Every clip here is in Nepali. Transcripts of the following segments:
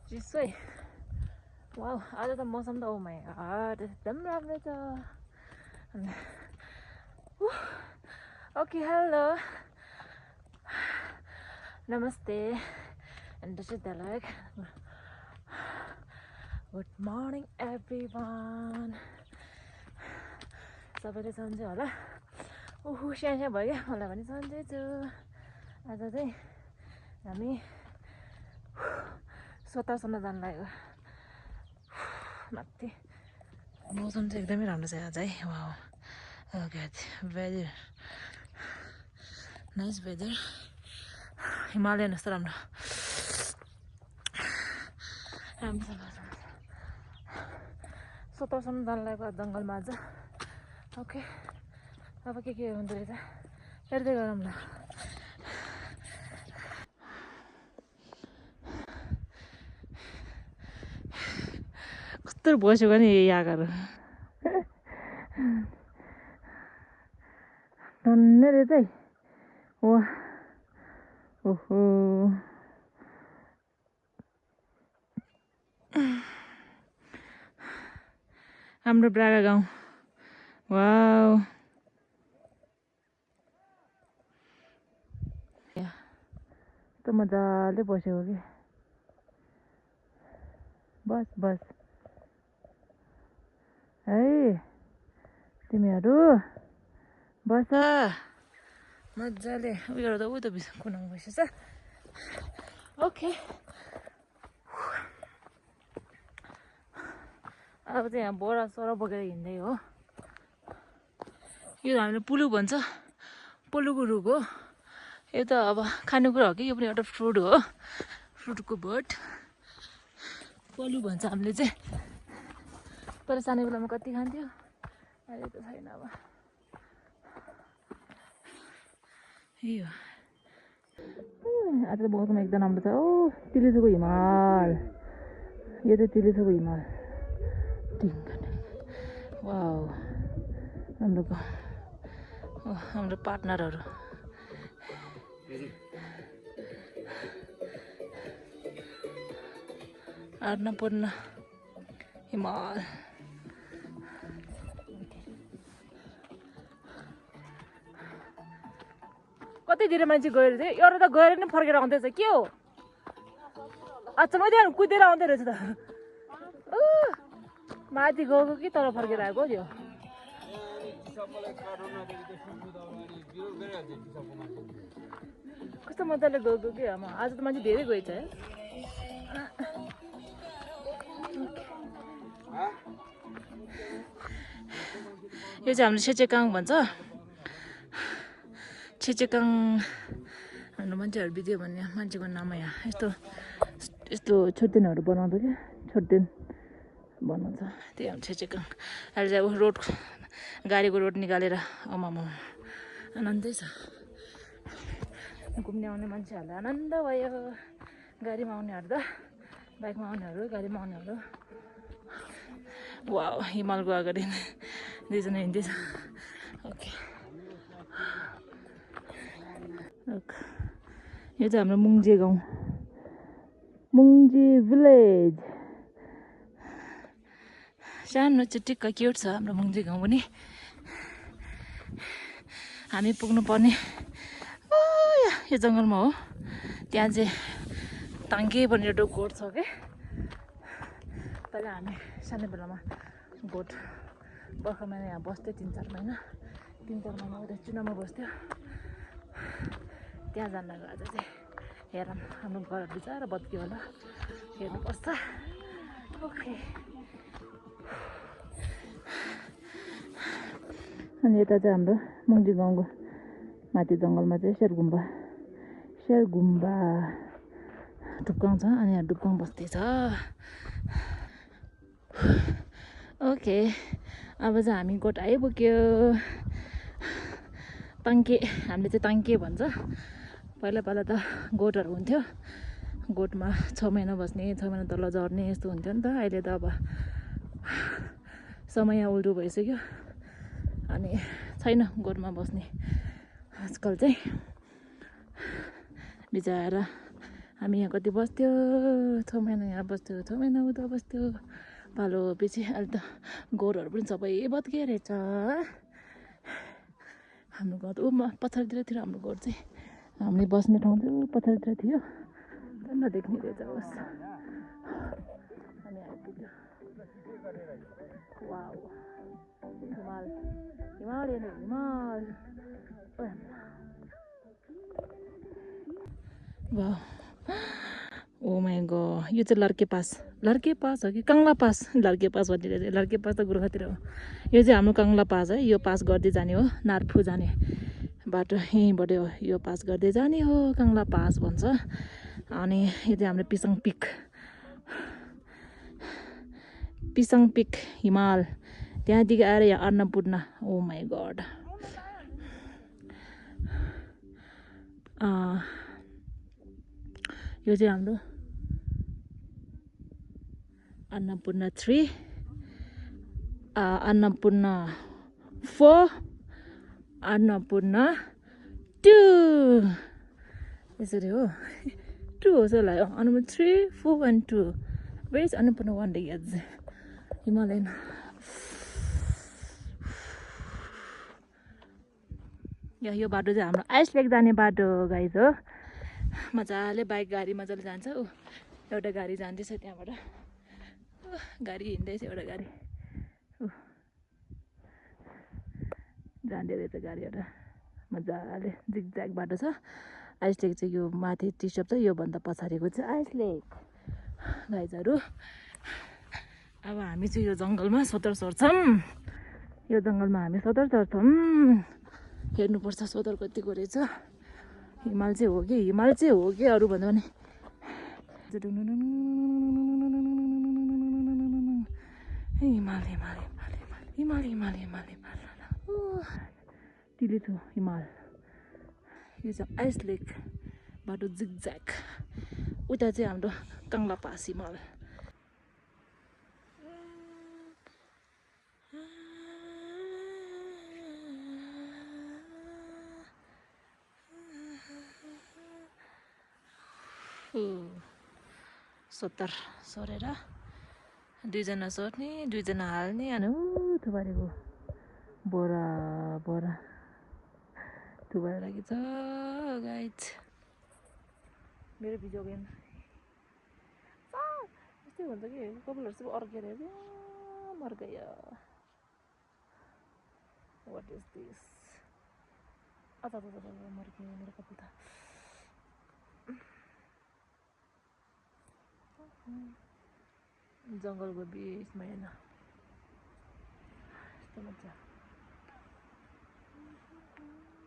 चिसै वाउ आज त मौसम त ओ माई गॉड एकदम राम्रो छ ओके हेलो नमस्ते and this is Dalek. Good morning everyone. सबैले सन्चै होला ओहो स्यान भयो क्या मलाई पनि सन्चै छु आज चाहिँ हामी सोतासम्म जान लाग्यो माथि मौसम चाहिँ एकदमै राम्रो छ आज है wow okay weather nice weather Himalayan जस्तो राम्रो सोतासम्म जान लागेको जङ्गलमा आज ओके अब के हुँदो रहेछ हेर्दै गरौँ न कस्तो बसेको नि यागहरू धन्य रहेछ है वा ओहो हाम्रो ब्रागा गाउँ वाउ त मजाले बसेको कि बस बस है तिमीहरू बस मजाले उयो त उयो त कुनामा बसेछ ओके अब चाहिँ यहाँ बोरा सोरा बोकेर हिँड्दै हो यो हामीले पुलु भन्छ पुलुको रुख हो यो त अब खानेकुरा हो कि यो पनि एउटा फ्रुट हो फ्रुटको बोट पलु भन्छ हामीले चाहिँ पहिला सानो बेलामा कति खान्थ्यो अहिले त छैन अब यही हो आज त मौसम एकदम राम्रो छ ओ तिलिसोको हिमाल यो चाहिँ तिलिसोको हिमाल वाउ हाम्रो पार्टनरहरू अन्नपूर्ण हिमाल कतै धेरै मान्छे गएर थियो एउटा त गएर नै फर्केर आउँदैछ के हो अच्छा मैले कुदेर आउँदै रहेछ त माथि गएको कि तल फर्केर आएको त्यो कस्तो मजाले गएको कि आज त मान्छे धेरै गएछ है यो चाहिँ हामीले छेचेकाङ भन्छ छेचेकाङ हाम्रो मान्छेहरू भिडियो भन्ने मान्छेको नाम यहाँ यस्तो छोटदेनहरू बनाउँछ क्या छोटदेन बनाउँछ त्यही हाम्रो छेचेकाङ अहिले चाहिँ अब रोड गाडीको रोड निकालेर आमामा आनन्दै छ घुम्ने आउने मान्छेहरूलाई आनन्द भयो गाडीमा आउनेहरू त बाइकमा आउनेहरू गाडीमा आउनेहरू वाउ हिमालको अगाडि दुईजना हिँड्दैछ ओके यो चाहिँ हाम्रो मुङ्जे गाउँ मुङ्जे भिलेज सानो चिटिक्क क्युट छ हाम्रो मुङ्जे गाउँ पनि हामी पुग्नुपर्ने यो जङ्गलमा हो त्यहाँ चाहिँ ताङ्के भन्ने एउटा गोठ छ कि पहिला हामी सानो बेलामा गोठ बर्खा महिना यहाँ बस्थ्यो 3-4 महिना उता चुनामा बस्थ्यो त्यहाँ जान लाग्यो आज चाहिँ हेरौँ हाम्रो घर बिचरा बत्कियो होला हेर्नुपर्छ ओके अनि यता चाहिँ हाम्रो मुङ्जी गाउँको माथि जङ्गलमा चाहिँ शेरगुम्बा ढुक्काङ छ अनि यहाँ ढुक्काङ बस्ती छ ओके अब चाहिँ हामी गोठ आइपुग्यो ताङ्के हामीले चाहिँ ताङ्के भन्छ पहिला त गोठहरू हुन्थ्यो गोठमा 6 महिना बस्ने 6 महिना तल झर्ने यस्तो हुन्थ्यो नि त अहिले त अब समय उल्टो भइसक्यो अनि छैन गोठमा बस्ने आजकल चाहिँ बिचारा हामी यहाँ कति बस्थ्यो, 6 महिना यहाँ बस्थ्यो, 6 महिना उता बस्थ्यो। पालो पछि अहिले त गोरुहरू पनि सबै भत्किए रहेछ। हाम्रो गाउँ त पछाडितिर थियो हाम्रो घर चाहिँ, हामीले बस्ने ठाउँ चाहिँ पछाडितिर थियो, नदेख्ने रहेछ होस्। हामी आइपुग्यो। वाउ, हिमाल हिमाल हेर्नु, हिमाल। वाह, ओ माई गॉड, यो चाहिँ लर्के पास हो कि काङ्ला पास? लर्के पास भनिरहेको, लर्के पास त गोर्खातिर हो। यो चाहिँ हाम्रो काङ्ला पास है, यो पास गर्दै जाने हो, नार्फु जाने बाटो यहीँबाट हो, यो पास गर्दै जाने हो, काङ्ला पास भन्छ। अनि यो चाहिँ हाम्रो पिसाङ पिक हिमाल। त्यहाँदेखि आएर यहाँ अन्नपूर्ण। ओ माई गॉड, यो चाहिँ हाम्रो अन्नपूर्ण 3, अन्नपूर्ण 4, अन्नपूर्ण 2, यसरी हो। 2 हो जस्तो लाग्यो, Annapurna 3, 4 and 2। Where is Annapurna 1 day yet? Himalayan. यो बाटो चाहिँ हाम्रो आइस लेक जाने बाटो गाइज हो। मजाले बाइक गाडी मजाले जान्छ। एउटा गाडी जाँदैछ त्यहाँबाट, गाडी हिँड्दैछ, एउटा गाडी जाँदै रहेछ गाडी एउटा। मजाले जिगज्याग बाटो छ। आइस लेक चाहिँ यो माथि टी सप छ, योभन्दा पछाडिको चाहिँ आइस लेक गाइजहरू। अब हामी चाहिँ यो जङ्गलमा सोतर सर्छौँ। यो जङ्गलमा हामी सोतर सर्छौँ। हेर्नुपर्छ सोतर कतिको रहेछ। हिमाल चाहिँ हो कि अरू भन्दा पनि हिमाल हिमाल हिमाल हिमाल हिमाल हिमाल हिमाल तिली छु हिमाल। यो चाहिँ आइस लेक बाटो जिगज्याग। उता चाहिँ हाम्रो काङ्ला पास हिमाल। सोतर सरेर 2 जना सर्ने, 2 जना हाल्ने। अनि थुपारेको बोरा थुपारेर राखेको छ गाइज। मेरो भिडियो गेम यस्तै हुन्छ कि कपालहरू चाहिँ अर्केर मर्गयो। What is this? मर्क्यो मेरो कपाल त। जङ्गलको बिचमा हेर्न यस्तो मजा।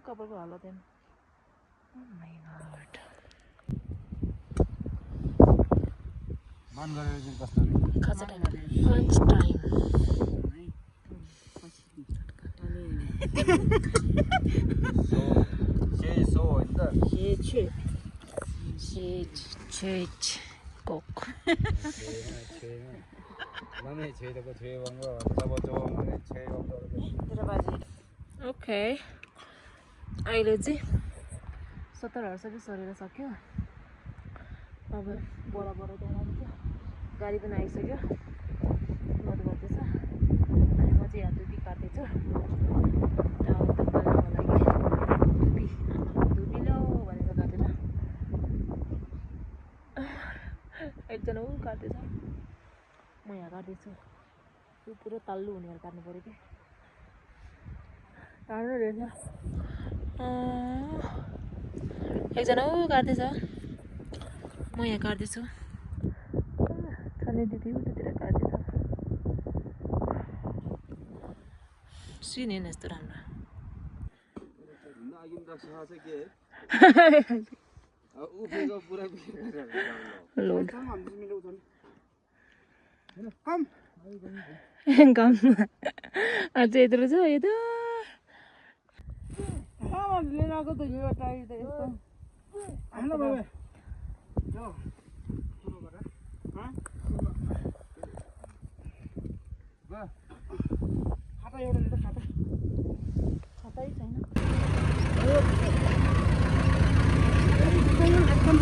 कपालको हालत हेर्नु। Oh my God. खाजा time, lunch time. Coke. Okay, अहिले चाहिँ 70 चाहिँ सरेर सक्यो। अब बोरा जाँदैछ, गाडी पनि आइसक्यो, लोड गर्दैछ। अनि म चाहिँ यहाँ धुपी काट्दैछु। धुपी ल्याऊ भनेर काटेर एकजना ऊ काट्दैछ, म यहाँ काट्दैछु। यो पुरो ताल्लु हुनेहरू काट्नु पऱ्यो कि टाढो रहेछ। एकजना ऊ काट्दैछ, म यहाँ काट्दैछु। छाने दिदी उतातिर काट्दैछ। सिन यस्तो राम्रो। कम अझ यत्रो छ यो त। लिएर आएको त यो टाइट त यस्तो। हेलो बाबा यो सुरु गर। खाता एउटा लिएर खाता। खातै छैन। एकदम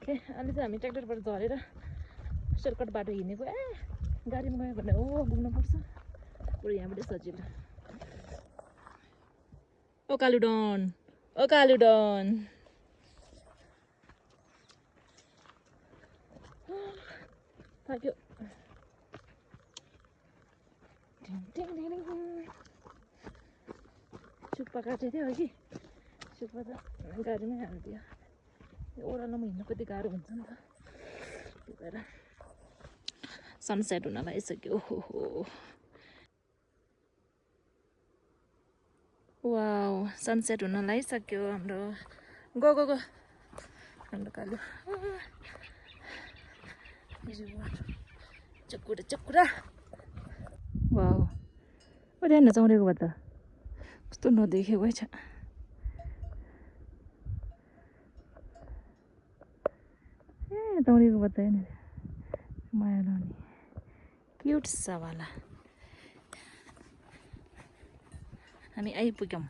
ओके अहिले चाहिँ हामी ट्र्याक्टरबाट झरेर सर्टकट बाटो हिँडेको गाडीमा गयो भने घुम्नुपर्छ बरु यहाँबाट सजिलो ओ कालुडन थाक्यो सुक्पा काटेको थियो अघि सुक्पा त गाडीमै हालिदियो ओह्रालोमा हिँड्नु कति गाह्रो हुन्छ नि त त्यही भएर सनसेट हुन लागिसक्यो ओहो वाउ सनसेट हुन लागिसक्यो हाम्रो गो हाम्रो कालु चकुरा वाउ ध्यान चौरेको भए त कस्तो नदेखेको है छ चौरेको भए त हेर्नु माया लाउने क्युट छ वाला हामी आइपुग्यौँ